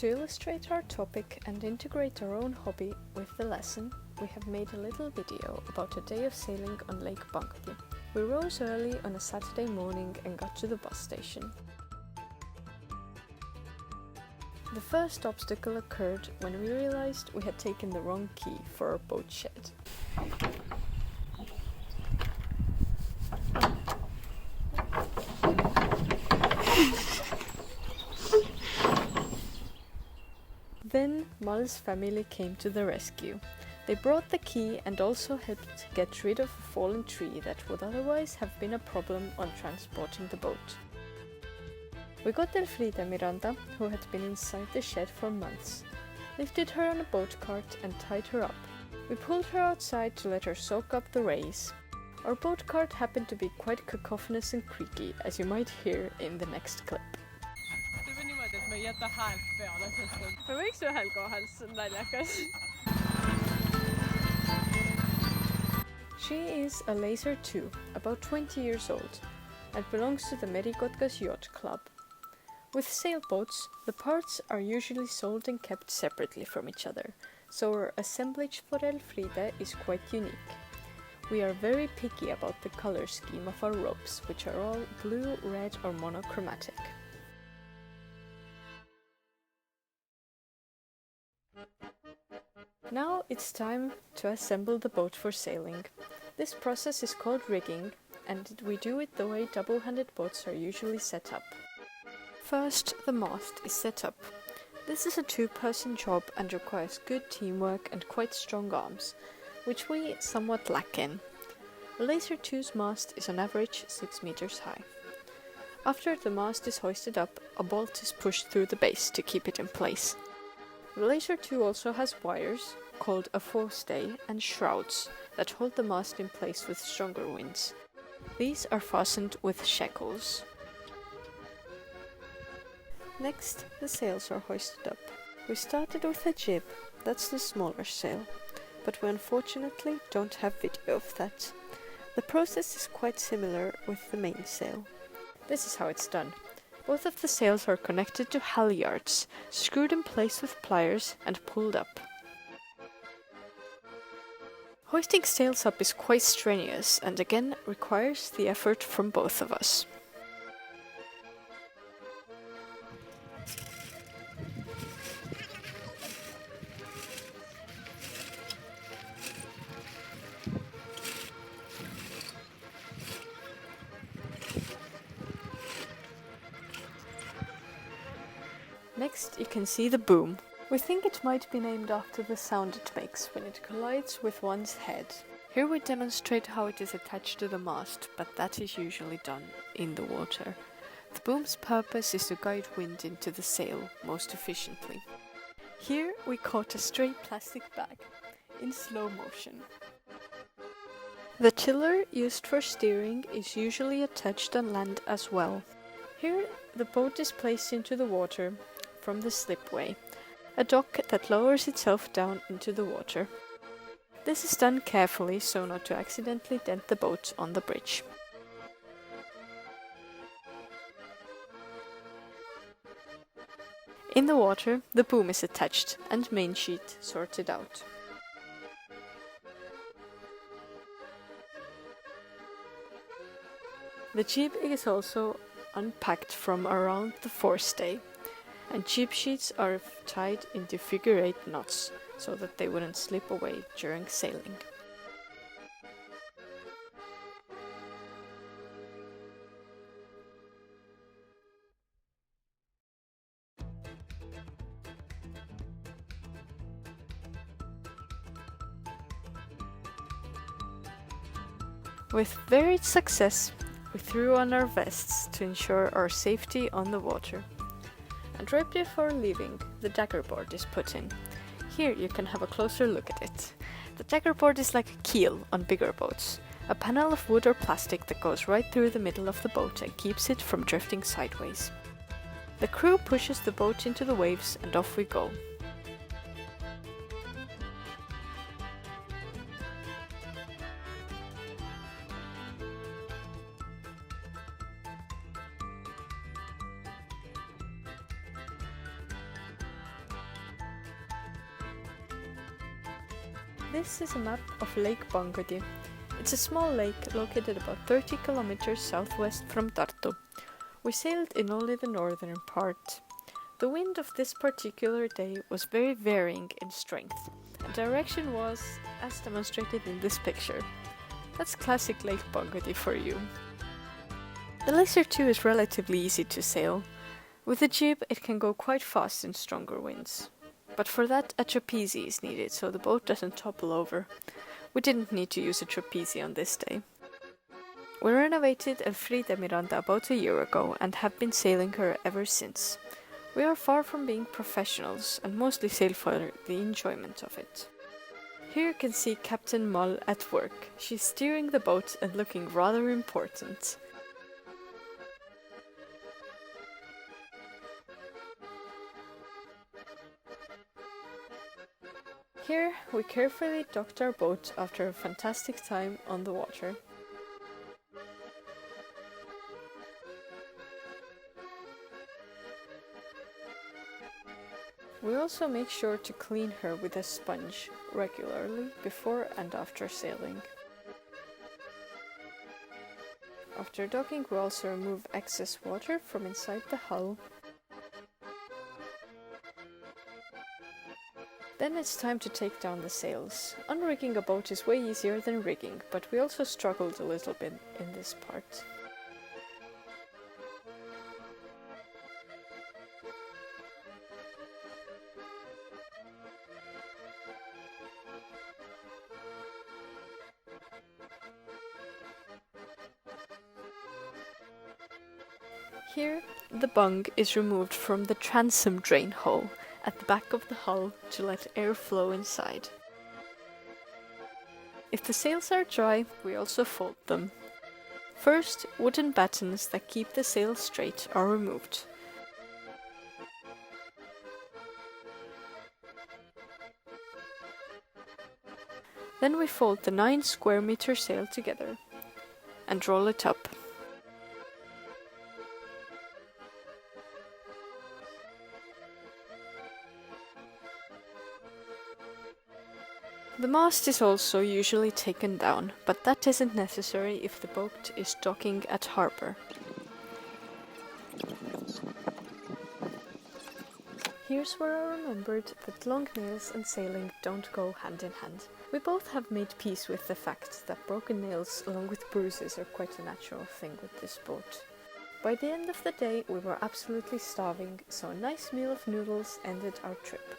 To illustrate our topic and integrate our own hobby with the lesson, we have made a little video about a day of sailing on Lake Pankti. We rose early on a Saturday morning and got to the bus station. The first obstacle occurred when we realized we had taken the wrong key for our boat shed. Then Mal's family came to the rescue. They brought the key and also helped get rid of a fallen tree that would otherwise have been a problem on transporting the boat. We got Elfrida Miranda, who had been inside the shed for months, lifted her on a boat cart and tied her up. We pulled her outside to let her soak up the rays. Our boat cart happened to be quite cacophonous and creaky, as you might hear in the next clip. Me ei jäta häält peale, sest me võiks ühel kohal, see on naljakas. She is a Laser 2, about 20 years old, and belongs to the Merikotkas Yacht Club. With sailboats, the parts are usually sold and kept separately from each other, so our assemblage for Elfrida is quite unique. We are very picky about the color scheme of our ropes, which are all blue, red or monochromatic. Now it's time to assemble the boat for sailing. This process is called rigging, and we do it the way double-handed boats are usually set up. First, the mast is set up. This is a two-person job and requires good teamwork and quite strong arms, which we somewhat lack in. A Laser 2's mast is on average 6 meters high. After the mast is hoisted up, a bolt is pushed through the base to keep it in place. The Laser 2 also has wires, called a Forestay, and shrouds that hold the mast in place with stronger winds. These are fastened with shekels. Next, the sails are hoisted up. We started with a jib, that's the smaller sail, but we unfortunately don't have video of that. The process is quite similar with the mainsail. This is how it's done. Both of the sails are connected to halyards, screwed in place with pliers and pulled up. Hoisting sails up is quite strenuous and again requires the effort from both of us. Next, you can see the boom. We think it might be named after the sound it makes when it collides with one's head. Here we demonstrate how it is attached to the mast, but that is usually done in the water. The boom's purpose is to guide wind into the sail most efficiently. Here we caught a stray plastic bag in slow motion. The tiller used for steering is usually attached on land as well. Here the boat is placed into the water from the slipway, a dock that lowers itself down into the water. This is done carefully so not to accidentally dent the boat on the bridge. In the water, the boom is attached and main sheet sorted out. The jib is also unpacked from around the forestay, and jib sheets are tied into figure-8 knots so that they wouldn't slip away during sailing. With varied success, we threw on our vests to ensure our safety on the water. And right before leaving, the dagger board is put in. Here you can have a closer look at it. The dagger board is like a keel on bigger boats, a panel of wood or plastic that goes right through the middle of the boat and keeps it from drifting sideways. The crew pushes the boat into the waves and off we go. This is a map of Lake Bangodi. It's a small lake located about 30 kilometers southwest from Tartu. We sailed in only the northern part. The wind of this particular day was very varying in strength, and direction was as demonstrated in this picture. That's classic Lake Bangodi for you. The laser 2 is relatively easy to sail. With a jib it can go quite fast in stronger winds. But for that a trapeze is needed so the boat doesn't topple over. We didn't need to use a trapeze on this day. We renovated Elfride Miranda about a year ago and have been sailing her ever since. We are far from being professionals and mostly sail for the enjoyment of it. Here you can see Captain Moll at work. She's steering the boat and looking rather important. Here we carefully docked our boat after a fantastic time on the water. We also make sure to clean her with a sponge regularly before and after sailing. After docking we also remove excess water from inside the hull. Then it's time to take down the sails. Unrigging a boat is way easier than rigging, but we also struggled a little bit in this part. Here, the bung is removed from the transom drain hole at the back of the hull to let air flow inside. If the sails are dry, we also fold them. First, wooden battens that keep the sail straight are removed. Then we fold the 9 square meter sail together and roll it up. The mast is also usually taken down, but that isn't necessary if the boat is docking at harbour. Here's where I remembered that long nails and sailing don't go hand in hand. We both have made peace with the fact that broken nails along with bruises are quite a natural thing with this boat. By the end of the day we were absolutely starving, so a nice meal of noodles ended our trip.